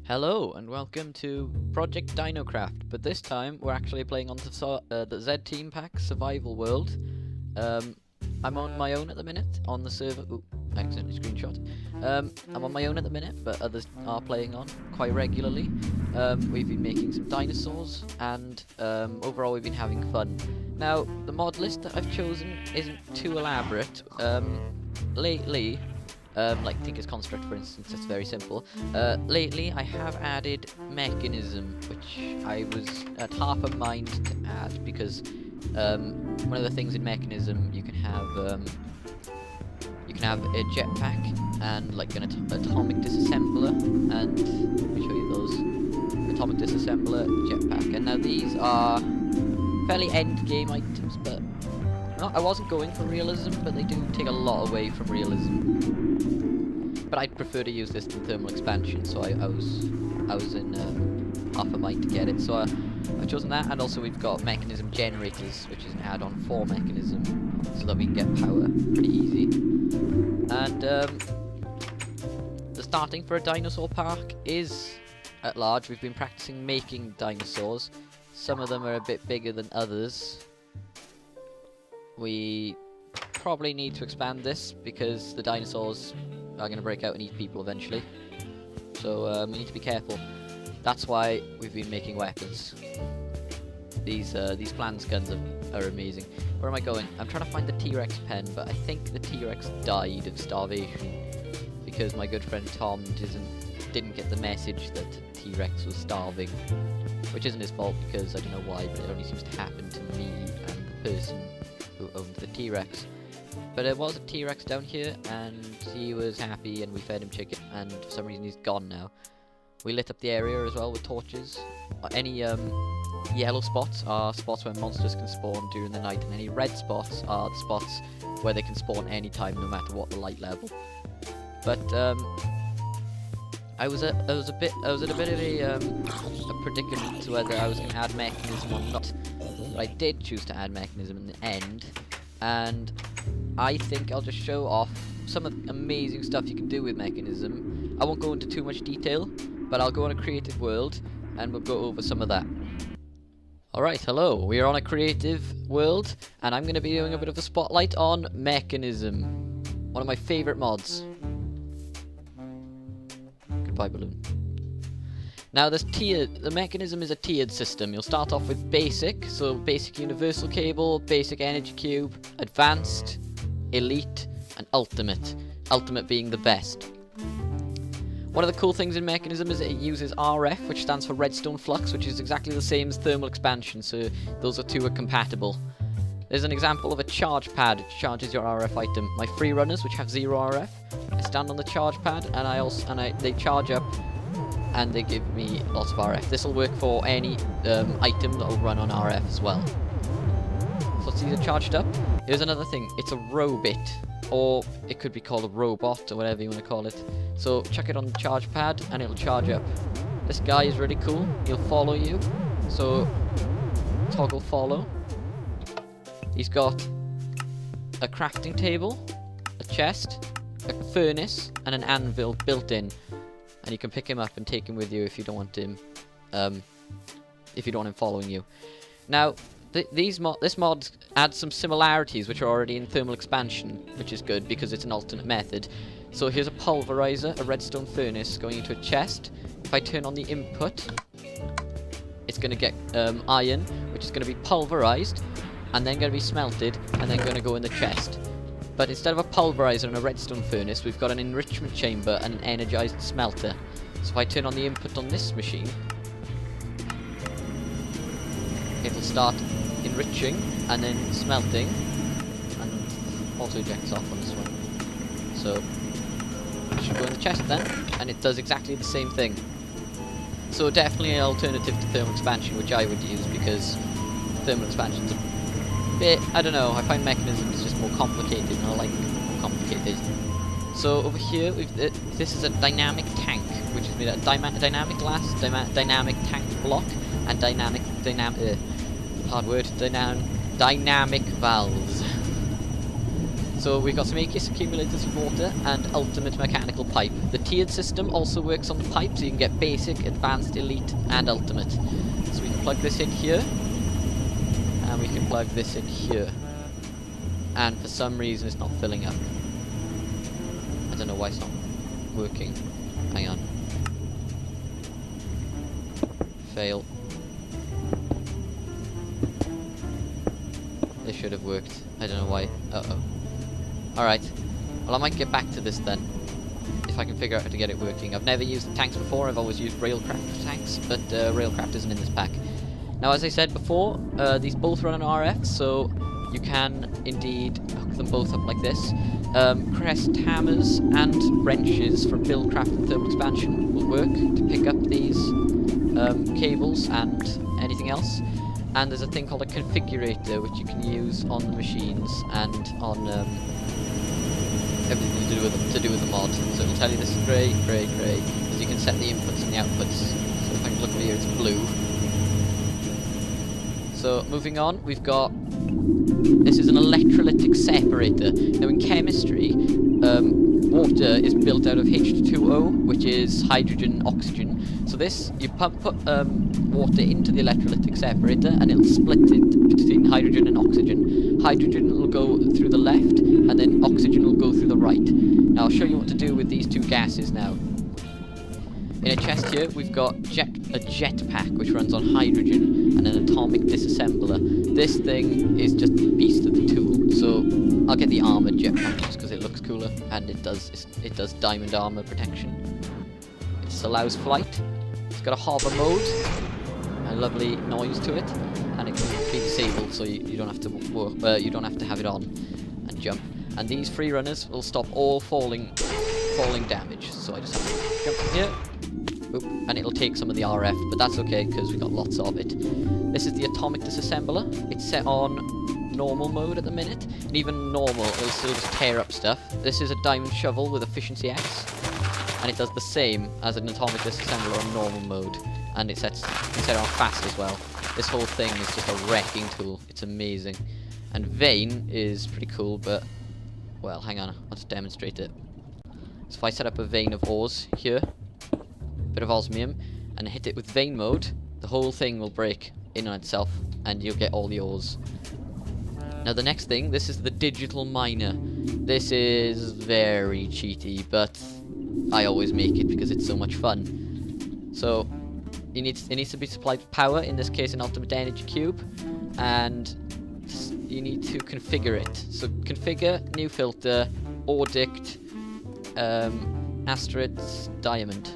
Hello and welcome to Project DinoCraft, but this time we're actually playing on the Z-Team Pack Survival World. I'm on my own at the minute on the server. Ooh, accidentally screenshot. I'm on my own at the minute, but others are playing on quite regularly. We've been making some dinosaurs, and overall we've been having fun. Now, the mod list that I've chosen isn't too elaborate. Lately, like Thinker's Construct, for instance, it's very simple. Lately, I have added Mekanism, which I was at half a mind to add because one of the things in Mekanism you can have a jetpack and like an atomic disassembler, and let me show you those. Atomic disassembler, jetpack, and now these are fairly end game items, but I wasn't going for realism, but they do take a lot away from realism. But I'd prefer to use this than thermal expansion, so I was in half a mind to get it. So I've chosen that, and also we've got Mekanism generators, which is an add-on for Mekanism, so that we can get power pretty easy. And the starting for a dinosaur park is at large. We've been practicing making dinosaurs. Some of them are a bit bigger than others. We probably need to expand this because the dinosaurs are going to break out and eat people eventually. So we need to be careful. That's why we've been making weapons. These Plans guns are amazing. Where am I going? I'm trying to find the T-Rex pen, but I think the T-Rex died of starvation because my good friend Tom didn't get the message that T-Rex was starving, which isn't his fault because I don't know why, but it only seems to happen to me and the person who owned the T-Rex. But there was a T-Rex down here, and he was happy, and we fed him chicken, and for some reason he's gone now. We lit up the area as well with torches. Any yellow spots are spots where monsters can spawn during the night, and any red spots are the spots where they can spawn anytime, no matter what the light level. But I was at a bit of a predicament whether I was going to add Mekanism or not. But I did choose to add Mekanism in the end, and I think I'll just show off some of the amazing stuff you can do with Mekanism. I won't go into too much detail, but I'll go on a creative world, and we'll go over some of that. Alright, hello, we are on a creative world, and I'm going to be doing a bit of a spotlight on Mekanism. One of my favourite mods. Goodbye, balloon. Now, the Mekanism is a tiered system. You'll start off with basic, so basic universal cable, basic energy cube, advanced, elite, and ultimate. Ultimate being the best. One of the cool things in Mekanism is it uses RF, which stands for redstone flux, which is exactly the same as thermal expansion, so those two are compatible. There's an example of a charge pad, which charges your RF item. My free runners, which have 0 RF, I stand on the charge pad, and they charge up, and they give me lots of RF. This will work for any item that will run on RF as well. So let's see, these are charged up. Here's another thing, it's a robot, or it could be called a robot, or whatever you want to call it. So chuck it on the charge pad, and it'll charge up. This guy is really cool, he'll follow you, so toggle follow. He's got a crafting table, a chest, a furnace, and an anvil built in. And you can pick him up and take him with you if you don't want him, following you. Now, this mod adds some similarities which are already in thermal expansion, which is good because it's an alternate method. So here's a pulverizer, a redstone furnace going into a chest. If I turn on the input, it's going to get iron, which is going to be pulverized, and then going to be smelted, and then going to go in the chest. But instead of a pulverizer and a redstone furnace, we've got an enrichment chamber and an energized smelter. So if I turn on the input on this machine, it'll start enriching and then smelting, and auto ejects off on this one. So it should go in the chest then, and it does exactly the same thing. So definitely an alternative to thermal expansion, which I would use because thermal expansion's a bit, I don't know, I find Mekanism is just more complicated, and I like more complicated. So over here, this is a dynamic tank, which is made of dynamic glass, dynamic tank block, and dynamic valves. So we've got some aqueous accumulators for water and ultimate mechanical pipe. The tiered system also works on the pipe, so you can get basic, advanced, elite, and ultimate. So we can plug this in here, and we can plug this in here. And for some reason it's not filling up. I don't know why it's not working. Hang on. Fail. This should have worked. I don't know why. Uh-oh. Alright. Well, I might get back to this then. If I can figure out how to get it working. I've never used the tanks before. I've always used Railcraft tanks, but Railcraft isn't in this pack. Now, as I said before, these both run on RF, so you can indeed hook them both up like this. Crest hammers and wrenches from Buildcraft and Thermal Expansion will work to pick up these cables and anything else. And there's a thing called a configurator, which you can use on the machines and on everything to do with the mod. So it'll tell you this is grey, grey, grey, because you can set the inputs and the outputs. So if I can look over here, it's blue. So moving on, we've got, this is an electrolytic separator. Now in chemistry, water is built out of H2O, which is hydrogen, oxygen. So this, you put water into the electrolytic separator and it'll split it between hydrogen and oxygen. Hydrogen will go through the left and then oxygen will go through the right. Now I'll show you what to do with these two gases now. In a chest here, we've got a jetpack which runs on hydrogen and an atomic disassembler. This thing is just the beast of the tool, so I'll get the armoured jetpack just because it looks cooler and it does diamond armour protection. It allows flight. It's got a hover mode, a lovely noise to it, and it can be disabled so you don't have to you don't have to have it on and jump. And these free runners will stop all falling damage. So I just have to jump from here. Oop, and it'll take some of the RF, but that's okay because we've got lots of it. This is the atomic disassembler. It's set on normal mode at the minute, and even normal it'll still just tear up stuff. This is a diamond shovel with efficiency X, and it does the same as an atomic disassembler on normal mode, and it's set on fast as well. This whole thing is just a wrecking tool. It's amazing. And vein is pretty cool, but well, hang on, I'll just demonstrate it. So if I set up a vein of ores here, bit of osmium, and hit it with vein mode, the whole thing will break in on itself and you'll get all the ores. Now the next thing, this is the digital miner. This is very cheaty, but I always make it because it's so much fun. So it needs to be supplied with power, in this case an ultimate energy cube, and you need to configure it. So configure, new filter, ordict, asterisk, diamond.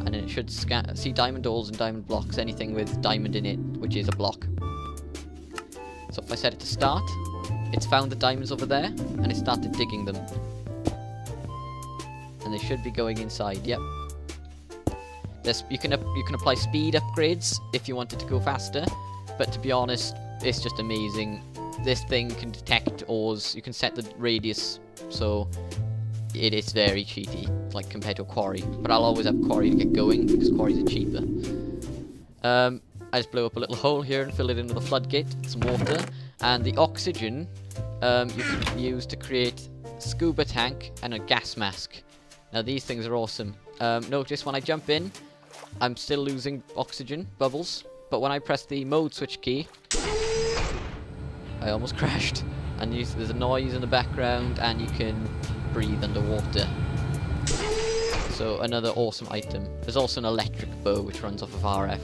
And then it should see diamond ores and diamond blocks, anything with diamond in it, which is a block. So if I set it to start, it's found the diamonds over there, and it started digging them. And they should be going inside, yep. You can apply speed upgrades if you want it to go faster, but to be honest, it's just amazing. This thing can detect ores, you can set the radius, so it is very cheaty, like compared to a quarry. But I'll always have a quarry to get going, because quarries are cheaper. I just blew up a little hole here and fill it in with a floodgate, some water, and the oxygen you can use to create a scuba tank and a gas mask. Now these things are awesome. Notice when I jump in, I'm still losing oxygen bubbles, but when I press the mode switch key, I almost crashed. And there's a noise in the background, and you can breathe underwater. So another awesome item. There's also an electric bow which runs off of RF.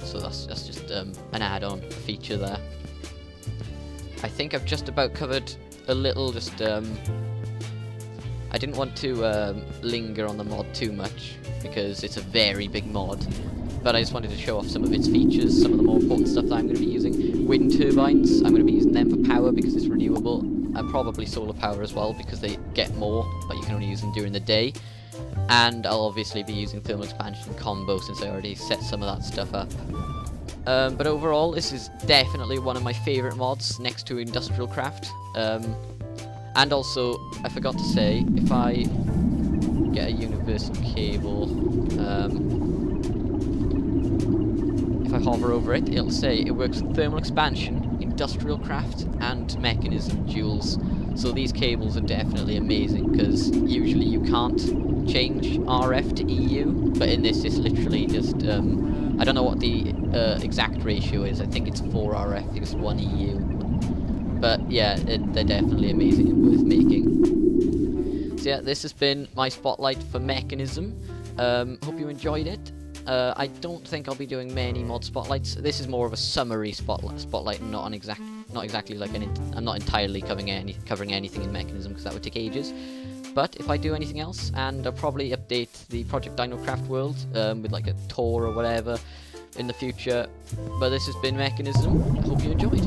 So that's just an add-on feature there. I think I've just about covered a little, I didn't want to linger on the mod too much because it's a very big mod, but I just wanted to show off some of its features, some of the more important stuff that I'm going to be using. Wind turbines, I'm going to be using them for power because it's renewable, and probably solar power as well because they get more, but you can only use them during the day. And I'll obviously be using thermal expansion combo since I already set some of that stuff up. But overall, this is definitely one of my favourite mods next to Industrial Craft. And also, I forgot to say, if I get a universal cable, if I hover over it, it'll say it works with thermal expansion, industrial craft, and mechanism duels. So these cables are definitely amazing, because usually you can't change RF to EU, but in this it's literally just, I don't know what the exact ratio is. I think it's 4 RF because 1 EU. But yeah, they're definitely amazing and worth making. So yeah, this has been my spotlight for Mekanism. Hope you enjoyed it. I don't think I'll be doing many mod spotlights. This is more of a summary spotlight, and not exactly like I'm not entirely covering anything in Mekanism, because that would take ages. But if I do anything else, and I'll probably update the Project DinoCraft world with like a tour or whatever in the future. But this has been Mekanism. I hope you enjoyed.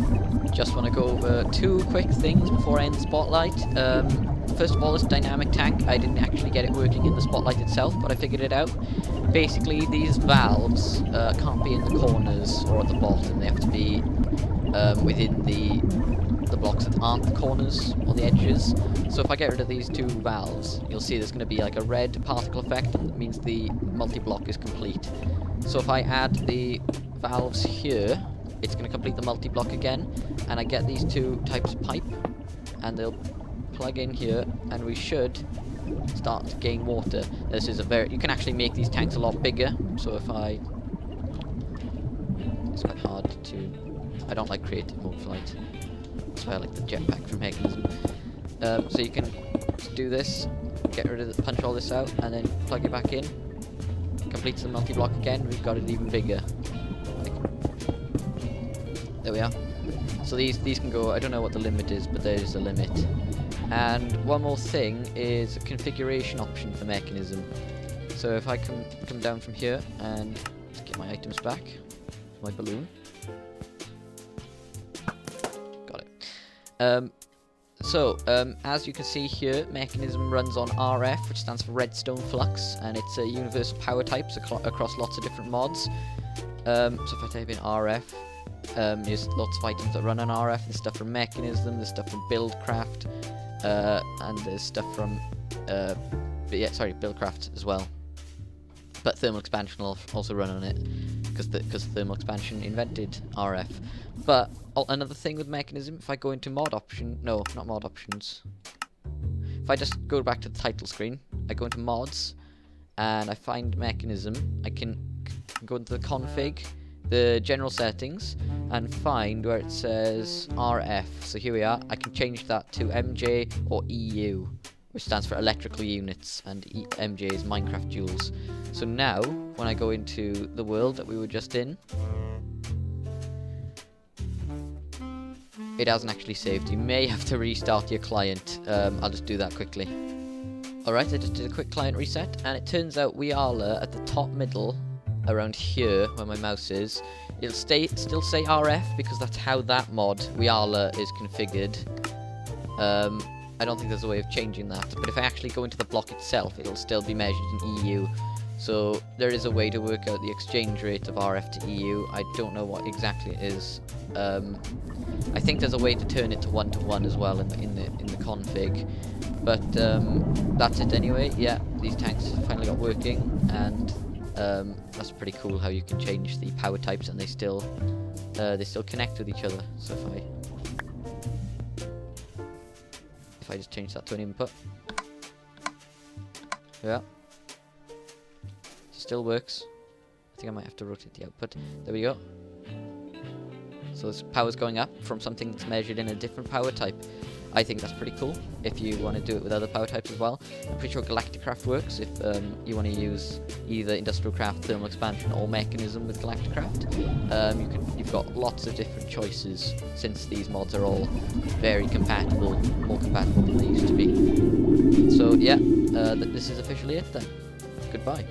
Just want to go over 2 quick things before I end the spotlight. First of all, this dynamic tank, I didn't actually get it working in the spotlight itself, but I figured it out. Basically, these valves can't be in the corners or at the bottom. They have to be within the blocks that aren't the corners or the edges. So if I get rid of these 2 valves, you'll see there's going to be like a red particle effect. That means the multi-block is complete. So if I add the valves here, it's going to complete the multi-block again, and I get these 2 types of pipe, and they'll plug in here, and we should start to gain water. This is you can actually make these tanks a lot bigger. So if it's quite hard to, I don't like creative mode flight. That's why I like the jetpack from Mekanism. So you can do this, punch all this out, and then plug it back in. Completes the multi-block again. We've got it even bigger. There we are. So these can go. I don't know what the limit is, but there is a limit. And one more thing is a configuration option for Mekanism. So if I come down from here and get my items back, my balloon. Got it. As you can see here, Mekanism runs on RF, which stands for Redstone Flux, and it's a universal power types across lots of different mods. So if I type in RF, there's lots of items that run on RF. There's stuff from Mekanism, there's stuff from BuildCraft, and there's stuff from BuildCraft as well. But Thermal Expansion will also run on it, because Thermal Expansion invented RF. But another thing with Mekanism, if I go into mod option, no, not mod options. If I just go back to the title screen, I go into mods, and I find Mekanism. I can go into the config, the general settings, and find where it says RF. So here we are. I can change that to MJ or EU, which stands for electrical units, and MJ is Minecraft joules. So now, when I go into the world that we were just in, it hasn't actually saved. You may have to restart your client. I'll just do that quickly. Alright, I just did a quick client reset, and it turns out we are at the top middle, around here, where my mouse is. It'll still say RF, because that's how that mod, Weala, is configured. I don't think there's a way of changing that, but if I actually go into the block itself, it'll still be measured in EU. So there is a way to work out the exchange rate of RF to EU. I don't know what exactly it is. I think there's a way to turn it to 1-to-1 as well in the config. But that's it anyway. Yeah, these tanks finally got working, and that's pretty cool how you can change the power types and they still connect with each other. So if I just change that to an input, yeah, still works. I think I might have to rotate the output. There we go. So this power's going up from something that's measured in a different power type. I think that's pretty cool if you want to do it with other power types as well. I'm pretty sure GalacticCraft works if you want to use either Industrial Craft, Thermal Expansion, or Mekanism with GalacticCraft. You've got lots of different choices, since these mods are all very compatible, more compatible than they used to be. So yeah, this is officially it then. Goodbye.